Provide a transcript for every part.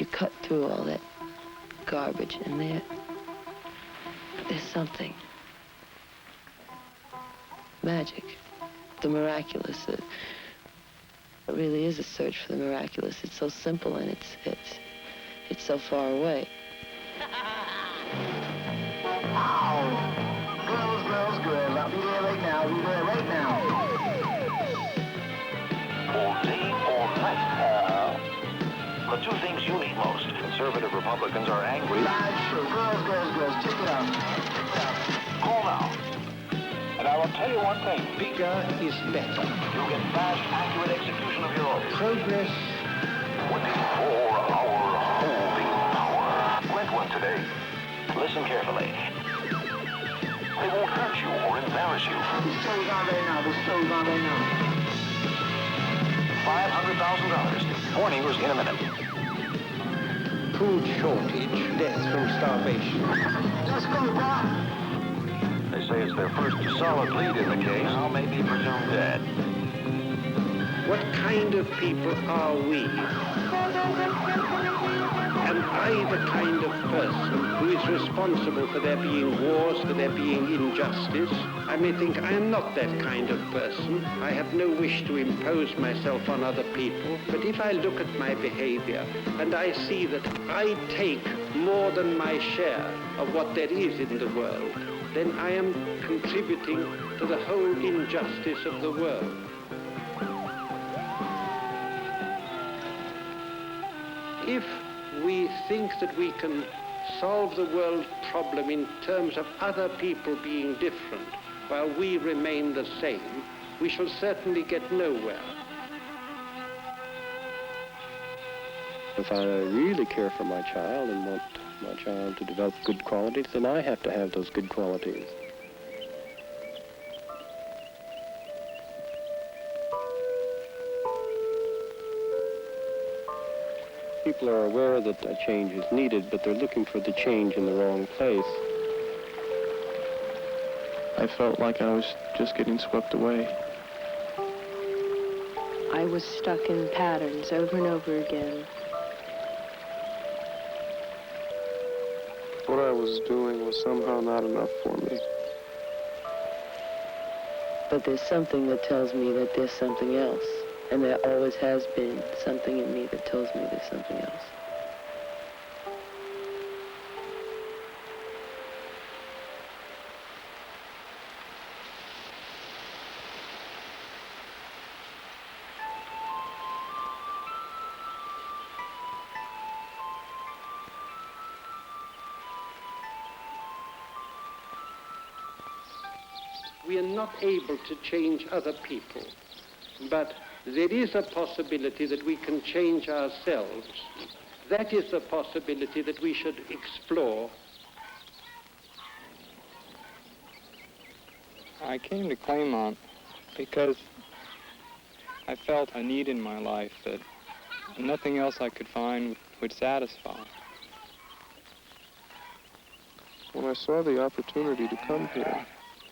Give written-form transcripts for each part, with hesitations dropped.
you cut through all that garbage and there's something. Magic. The miraculous. It really is a search for the miraculous. It's so simple and it's so far away. Girls, I'll be there right now. Be there right now. All day, all night. The two things you need most. Conservative Republicans are angry. Live show. Girls, check it out. Call now. And I will tell you one thing. Bigger is better. You get fast, accurate execution of your orders. Progress. 24-hour holding power. Rent one today. Listen carefully. They won't hurt you or embarrass you. The show's on right now. $500,000. Warning was imminent. Food shortage, death from starvation. Let's go, Bob. They say it's their first solid lead in the case. Now may be presumed dead. What kind of people are we? Am I the kind of person who is responsible for there being wars, for there being injustice? I may think I am not that kind of person. I have no wish to impose myself on other people. But if I look at my behavior and I see that I take more than my share of what there is in the world, then I am contributing to the whole injustice of the world. If we think that we can solve the world problem in terms of other people being different while we remain the same, we shall certainly get nowhere. If I really care for my child and want my child to develop good qualities, then I have to have those good qualities. People are aware that a change is needed, but they're looking for the change in the wrong place. I felt like I was just getting swept away. I was stuck in patterns over and over again. What I was doing was somehow not enough for me. But there's something that tells me that there's something else. And there always has been something in me that tells me there's something else. We are not able to change other people, but there is a possibility that we can change ourselves. That is a possibility that we should explore. I came to Claymont because I felt a need in my life that nothing else I could find would satisfy. When I saw the opportunity to come here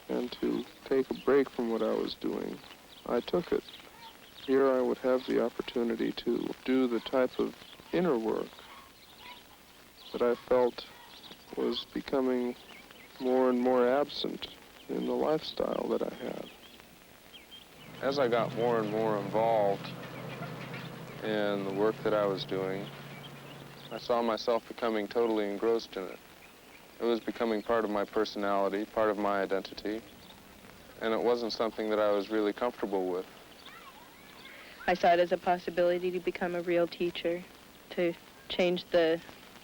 and to take a break from what I was doing, I took it. Here I would have the opportunity to do the type of inner work that I felt was becoming more and more absent in the lifestyle that I had. As I got more and more involved in the work that I was doing, I saw myself becoming totally engrossed in it. It was becoming part of my personality, part of my identity, and it wasn't something that I was really comfortable with. I saw it as a possibility to become a real teacher, to change the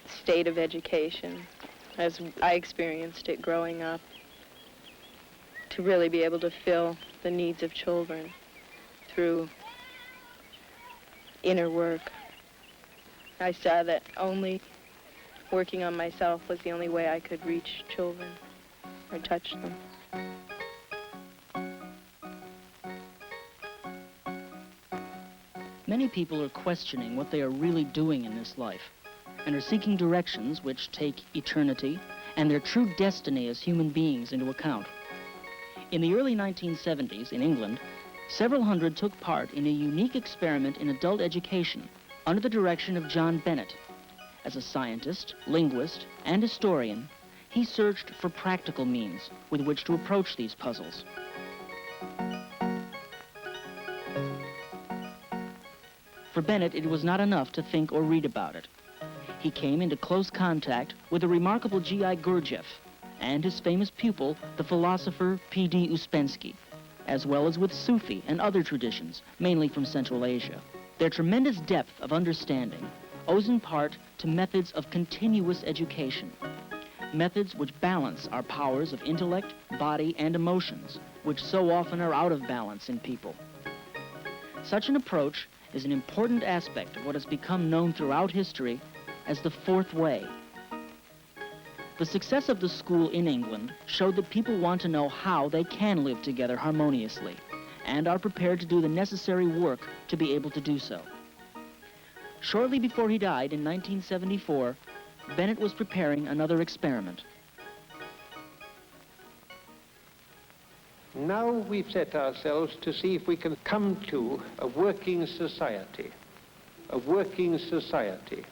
state of education as I experienced it growing up, to really be able to fill the needs of children through inner work. I saw that only working on myself was the only way I could reach children or touch them. Many people are questioning what they are really doing in this life and are seeking directions which take eternity and their true destiny as human beings into account. In the early 1970s in England, several hundred took part in a unique experiment in adult education under the direction of John Bennett. As a scientist, linguist, and historian, he searched for practical means with which to approach these puzzles. For Bennett, it was not enough to think or read about it. He came into close contact with the remarkable G.I. Gurdjieff and his famous pupil, the philosopher P.D. Uspensky, as well as with Sufi and other traditions, mainly from Central Asia. Their tremendous depth of understanding owes in part to methods of continuous education, methods which balance our powers of intellect, body, and emotions, which so often are out of balance in people. Such an approach is an important aspect of what has become known throughout history as the Fourth Way. The success of the school in England showed that people want to know how they can live together harmoniously and are prepared to do the necessary work to be able to do so. Shortly before he died in 1974, Bennett was preparing another experiment. Now we've set ourselves to see if we can come to a working society. A working society.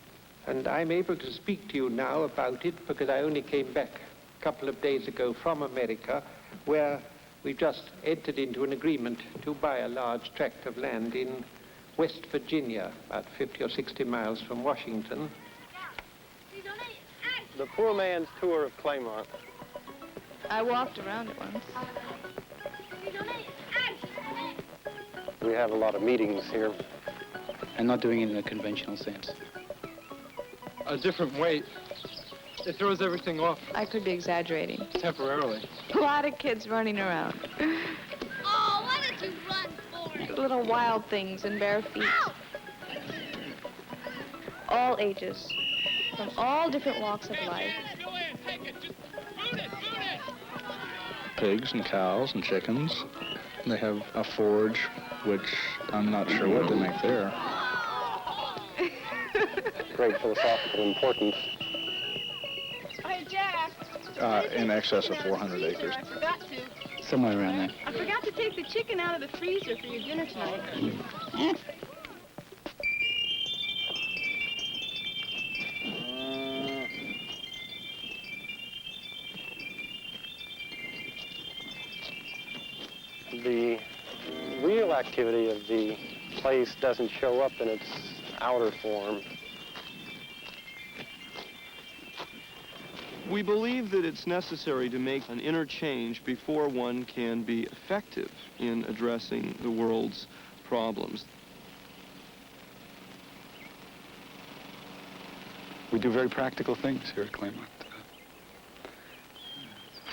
And I'm able to speak to you now about it because I only came back a couple of days ago from America, where we've just entered into an agreement to buy a large tract of land in West Virginia, about 50 or 60 miles from Washington. The poor man's tour of Claymont. I walked around it once. We have a lot of meetings here. I'm not doing it in a conventional sense. A different weight. It throws everything off I could be exaggerating. temporarily. A lot of kids running around. Oh, why don't you run for it? Little wild things in bare feet. Ow! All ages, from all different walks of life. Pigs and cows and chickens. They have a forge, which I'm not sure what they make there. Great philosophical importance. Hey, Jack. In excess of 400 acres. I forgot to. Somewhere around there. I forgot to take the chicken out of the freezer for your dinner tonight. The real activity of the place doesn't show up in its outer form. We believe that it's necessary to make an interchange before one can be effective in addressing the world's problems. We do very practical things here at Claymont.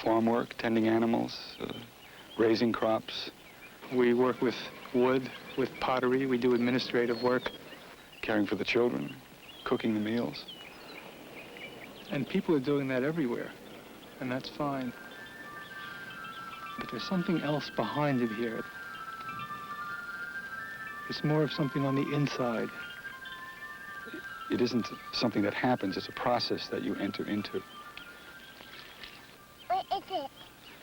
Farm work, tending animals, raising crops. We work with wood, with pottery. We do administrative work. Caring for the children, cooking the meals. And people are doing that everywhere, and that's fine. But there's something else behind it here. It's more of something on the inside. It isn't something that happens, it's a process that you enter into.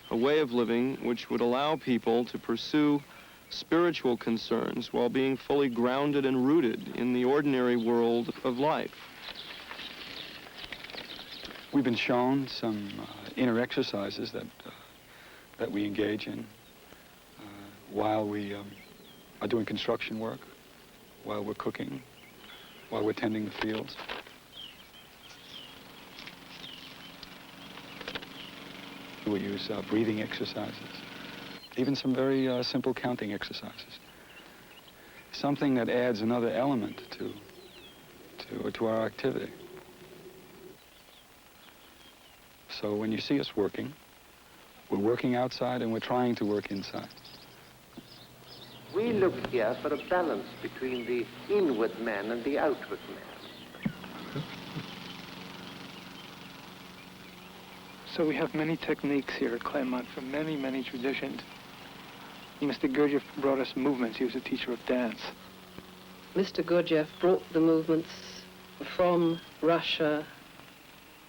A way of living which would allow people to pursue spiritual concerns while being fully grounded and rooted in the ordinary world of life. We've been shown some inner exercises that we engage in while we are doing construction work, while we're cooking, while we're tending the fields. We use breathing exercises, even some very simple counting exercises. Something that adds another element to our activity. So when you see us working, we're working outside and we're trying to work inside. We look here for a balance between the inward man and the outward man. So we have many techniques here at Claymont from many, many traditions. Mr. Gurdjieff brought us movements. He was a teacher of dance. Mr. Gurdjieff brought the movements from Russia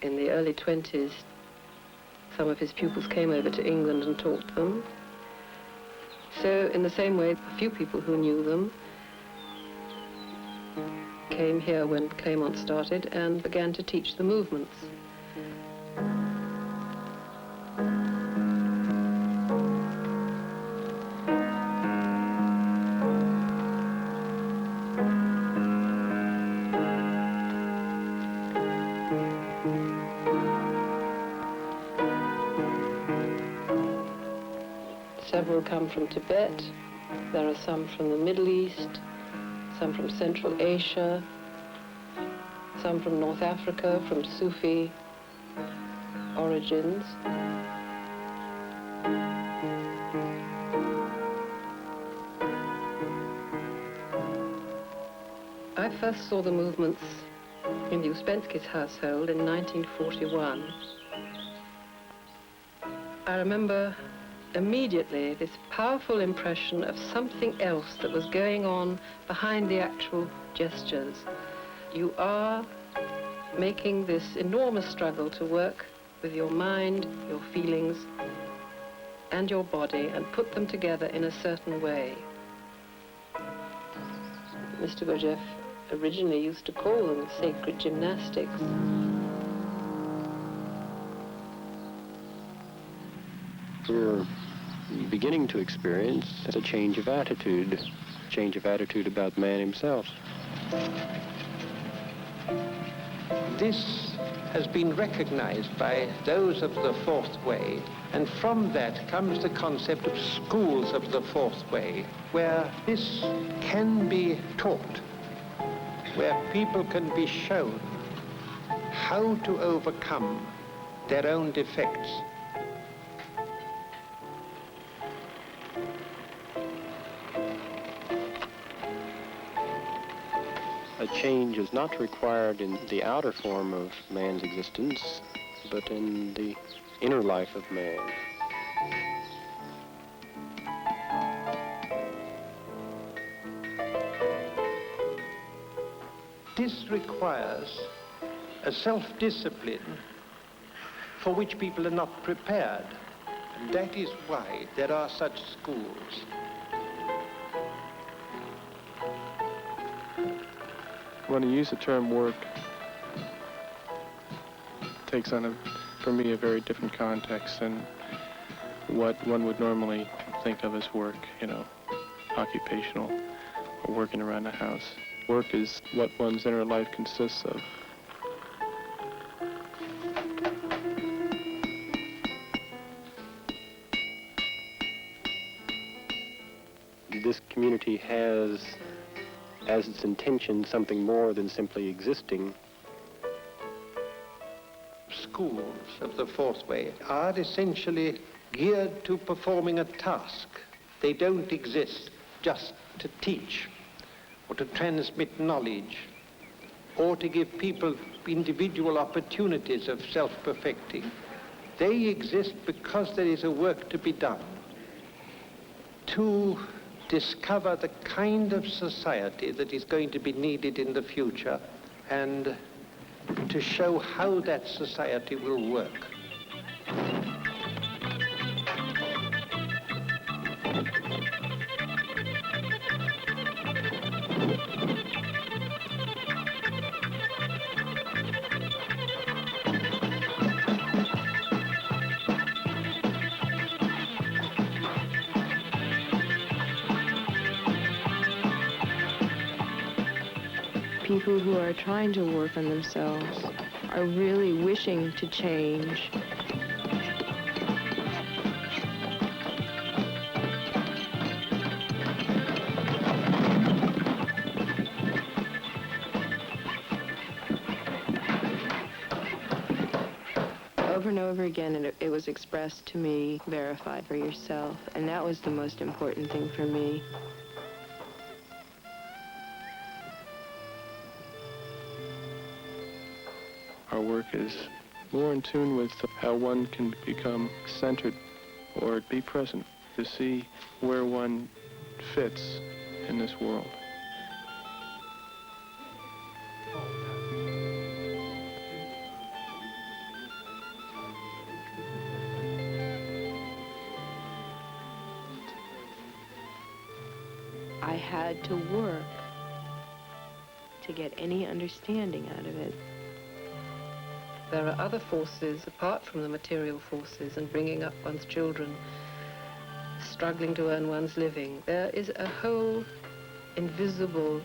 in the early 20s. Some of his pupils came over to England and taught them. So in the same way, a few people who knew them came here when Claymont started and began to teach the movements. Several come from Tibet. There are some from the Middle East, some from Central Asia, some from North Africa, from Sufi origins. I first saw the movements in the Ouspensky's household in 1941. I remember immediately this powerful impression of something else that was going on behind the actual gestures. You are making this enormous struggle to work with your mind, your feelings, and your body and put them together in a certain way. Mr. Gurdjieff originally used to call them sacred gymnastics. We're beginning to experience a change of attitude about man himself. This has been recognized by those of the Fourth Way, and from that comes the concept of schools of the Fourth Way, where this can be taught, where people can be shown how to overcome their own defects. A change is not required in the outer form of man's existence, but in the inner life of man. This requires a self-discipline for which people are not prepared. And that is why there are such schools. When you use the term work, it takes on, for me, a very different context than what one would normally think of as work, occupational or working around the house. Work is what one's inner life consists of. This community has as its intention something more than simply existing. Schools of the Fourth Way are essentially geared to performing a task. They don't exist just to teach or to transmit knowledge or to give people individual opportunities of self-perfecting. They exist because there is a work to be done to discover the kind of society that is going to be needed in the future and to show how that society will work. People who are trying to work on themselves are really wishing to change. Over and over again, it was expressed to me, verified for yourself, and that was the most important thing for me. Our work is more in tune with how one can become centered or be present, to see where one fits in this world. I had to work to get any understanding out of it. There are other forces apart from the material forces and bringing up one's children, struggling to earn one's living. There is a whole invisible,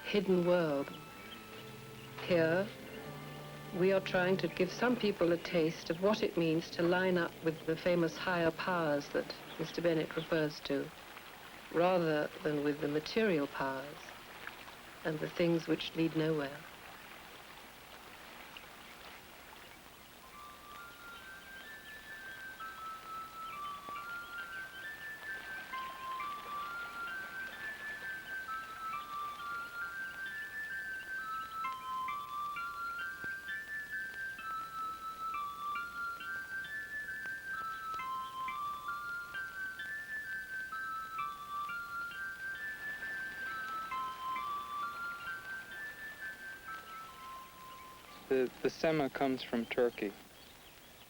hidden world. Here, we are trying to give some people a taste of what it means to line up with the famous higher powers that Mr. Bennett refers to, rather than with the material powers and the things which lead nowhere. The sema comes from Turkey.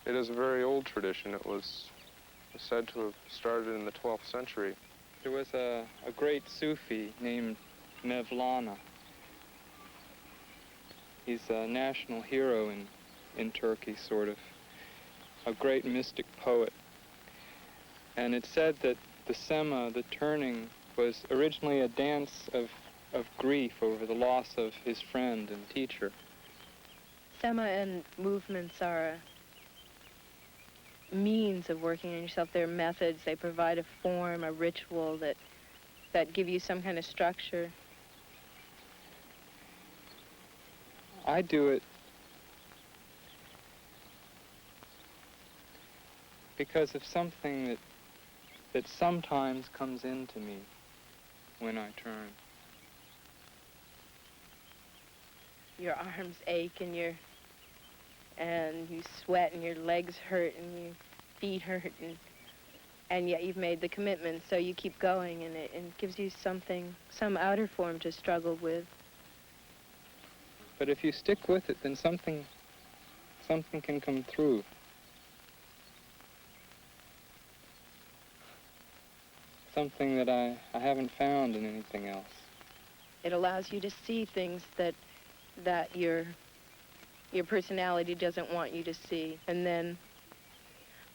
It is a very old tradition. It was said to have started in the 12th century. There was a great Sufi named Mevlana. He's a national hero in Turkey, sort of. A great mystic poet. And it's said that the sema, the turning, was originally a dance of grief over the loss of his friend and teacher. Sema and movements are a means of working on yourself. They're methods. They provide a form, a ritual that give you some kind of structure. I do it because of something that sometimes comes into me when I turn. Your arms ache and you sweat and your legs hurt and your feet hurt and yet you've made the commitment, so you keep going, and it gives you some outer form to struggle with. But if you stick with it, then something can come through. Something that I haven't found in anything else. It allows you to see things that your personality doesn't want you to see, and then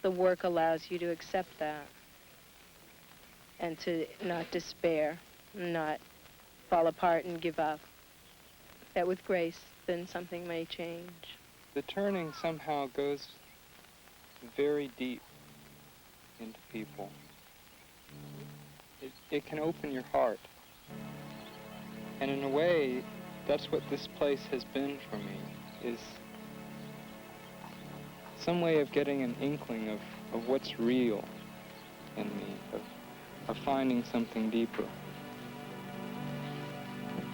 the work allows you to accept that and to not despair, not fall apart and give up. That with grace, then something may change. The turning somehow goes very deep into people. It can open your heart. And in a way, that's what this place has been for me, is some way of getting an inkling of what's real in me, of finding something deeper.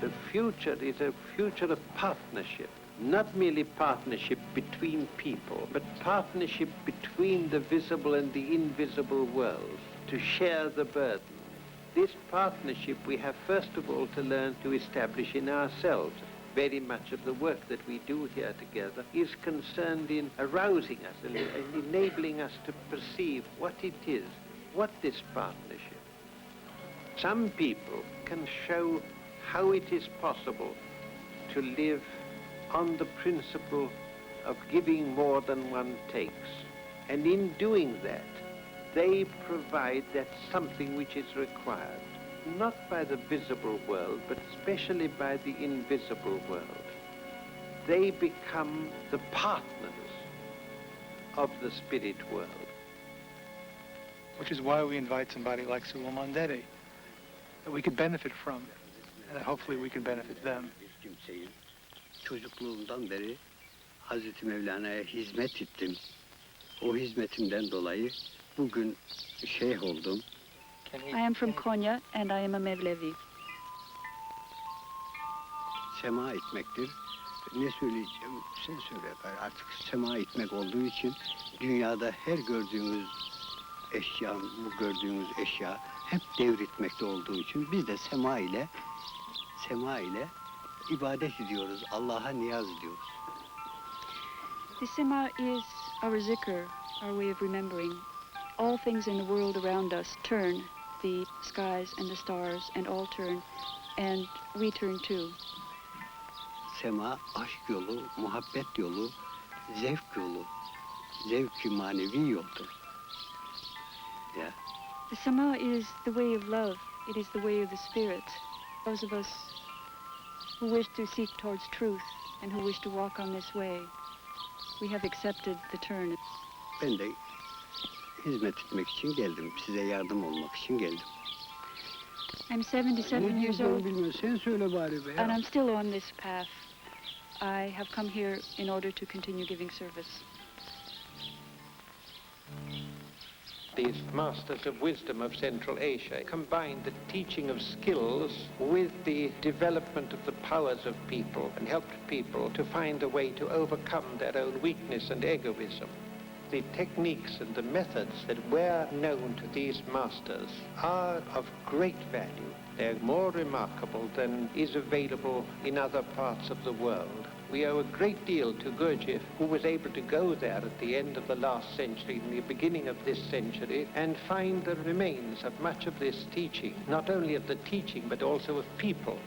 The future is a future of partnership, not merely partnership between people, but partnership between the visible and the invisible world, to share the burden. This partnership we have first of all to learn to establish in ourselves. Very much of the work that we do here together is concerned in arousing us and enabling us to perceive what it is, what this partnership. Some people can show how it is possible to live on the principle of giving more than one takes. And in doing that, they provide that something which is required, not by the visible world, but especially by the invisible world. They become the partners of the spirit world. Which is why we invite somebody like Süleyman Dede, that we could benefit from, and that hopefully we can benefit them. Çocukluğumdan beri Hazreti Mevlana'ya hizmet ettim. O hizmetimden dolayı bugün şeyh oldum. I am from Konya and I am a Mevlevi. Sema etmektir. Ne söyleyeceğim? Sen söyle. Artık sema etmek olduğu için dünyada her gördüğümüz eşya, bu gördüğümüz eşya hep devretmekte olduğu için biz de sema ile ibadet ediyoruz. Allah'a niyaz ediyoruz. The Sema is our zikr, our way of remembering. All things in the world around us turn, the skies and the stars, and all turn, and we turn too. Sema aşk yolu, muhabbet yolu, zevk yolu, zevk-i manevi yoldur. Yeah. The Sama is the way of love. It is the way of the spirit. Those of us who wish to seek towards truth and who wish to walk on this way, we have accepted the turn. Ben de hizmet etmek için geldim. Size yardım olmak için geldim. I'm 77 years old, Bilmem, sen söyle bari be. and I'm still on this path. I have come here in order to continue giving service. These masters of wisdom of Central Asia combined the teaching of skills with the development of the powers of people and helped people to find a way to overcome their own weakness and egoism. The techniques and the methods that were known to these masters are of great value. They're more remarkable than is available in other parts of the world. We owe a great deal to Gurdjieff, who was able to go there at the end of the last century and the beginning of this century and find the remains of much of this teaching, not only of the teaching but also of people.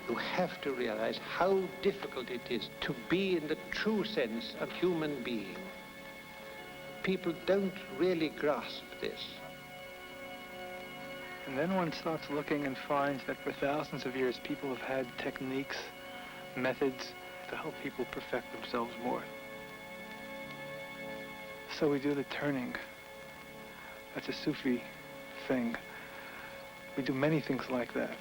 You have to realize how difficult it is to be in the true sense a human being. People don't really grasp this. And then one starts looking and finds that for thousands of years, people have had techniques, methods to help people perfect themselves more. So we do the turning. That's a Sufi thing. We do many things like that.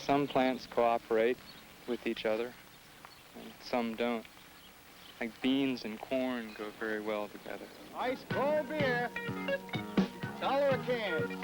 Some plants cooperate with each other, and some don't. Like beans and corn go very well together. Ice cold beer. $1 a can.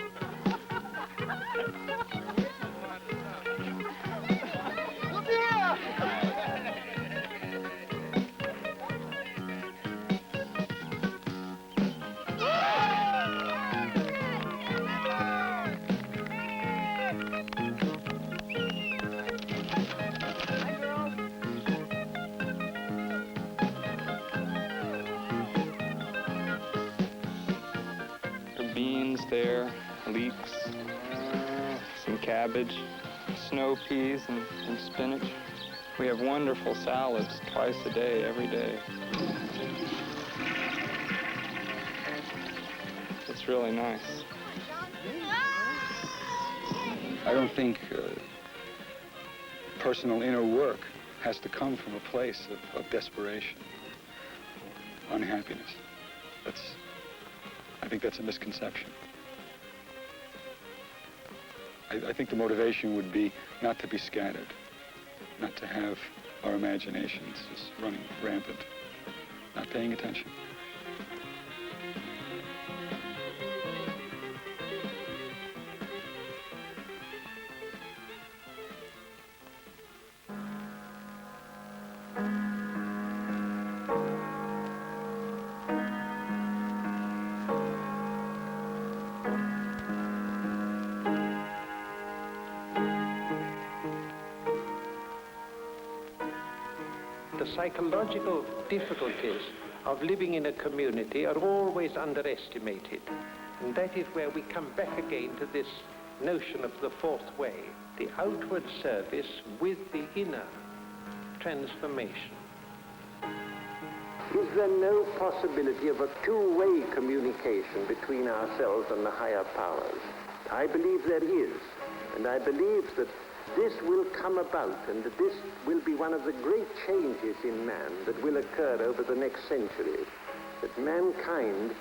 There, leeks, some cabbage, snow peas, and spinach. We have wonderful salads twice a day, every day. It's really nice. I don't think personal inner work has to come from a place of desperation, unhappiness. I think that's a misconception. I think the motivation would be not to be scattered, not to have our imaginations just running rampant, not paying attention. The psychological difficulties of living in a community are always underestimated. And that is where we come back again to this notion of the fourth way, the outward service with the inner transformation. Is there no possibility of a two-way communication between ourselves and the higher powers? I believe there is, and I believe that this will come about, and that this will be one of the great changes in man that will occur over the next century. That mankind,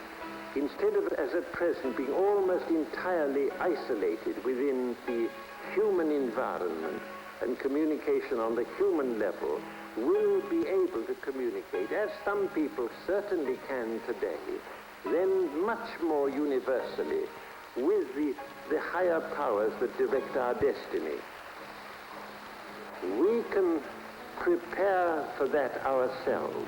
instead of, as at present, being almost entirely isolated within the human environment and communication on the human level, will be able to communicate, as some people certainly can today, then much more universally with the higher powers that direct our destiny. We can prepare for that ourselves.